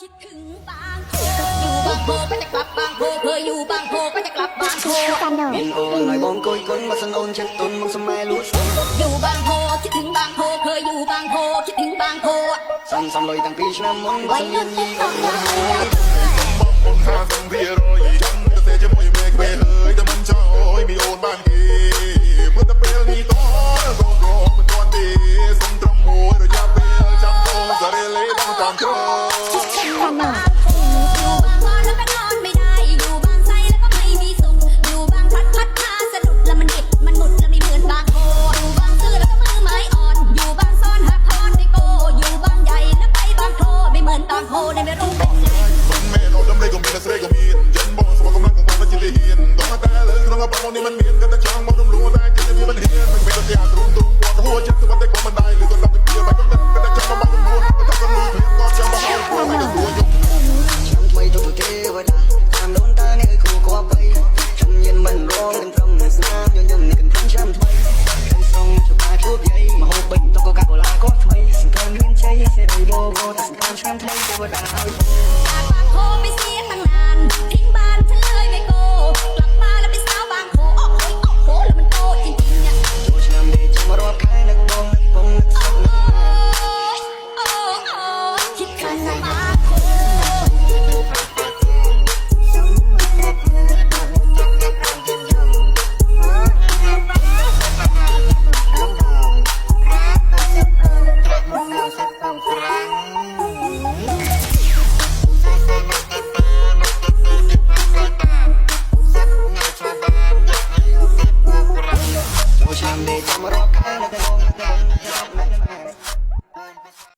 คิดถึงบางโพอยู่บางโพก็จะกลับบางโพเคยอยู่บางโพก็จะกลับบางโพบินโอนหน่อยบองโกยก้นมาสันโอนเช็ดต้นมึงสมัยรู้สมอยู่บางโพคิดถึงบางโพเคยอยู่บางโพคิดถึงบางโพซ้ำลอยตั้งปีชนะมันวัยรุ่นยี่อ่อนคนข้าสังเวียรอยยังจะเสียจะมวยเมฆเมย์เฮ้ยแต่มันชอยมีโอนบ้านกีเมื่อตะเปลนี่ต้อนโกโก้มันตอนดีสมตรมมวยระยะเปลจำโตสะเรเลต้องตามโชอยู่บางโพแล้วก็นอนไม่ได้อยู่บางไซแล้วก็ไม่มีสุขอยู่บางพัดพาสะดุดแล้วมันเด็ดมันหมุดแล้วไม่เหมือนบางโพอยู่บางซื่อแล้วก็มือไม้อ่อนอยู่บางซ่อนหักคอนไปโกอยู่บางใหญ่แล้วไปบางโพไม่เหมือนบางโพในไม่รู้เป็นไงคนแม่นอนดำเลยก็มีแต่เสกก็มียันบอกสมกำลังของมันจิตเหียนต้องมาแต่เลยต้องมาปองนี่มันเมียนกันแต่ช่างมันรู้ได้กินจะมีมันเหียนมันเป็นตัวอย่างตรงกว่าหัวจิตตัวแต่ก็มันได้หรือก็รับเป็นเพียไปกันกันแต่ช่างมันรู้แต่ก็รู้เพียงก็ช่างมันเอาไม่ต้องหัวยุ่งช่างไม่ต้องเทวดาตามโดนตาเนี่ยคู่ก็ไปช่างเย็นมันร้องกันตรงสนามย้อนย้ำนี่กันทั้งช่างไทยกันส่งจะพาทุบใหญ่มาหกบิ่งต้องก็กาโบลาก็ไฟสังการเลี้ยงใจเสียดายโบแต่สังการช่างไทยเทวดาเอา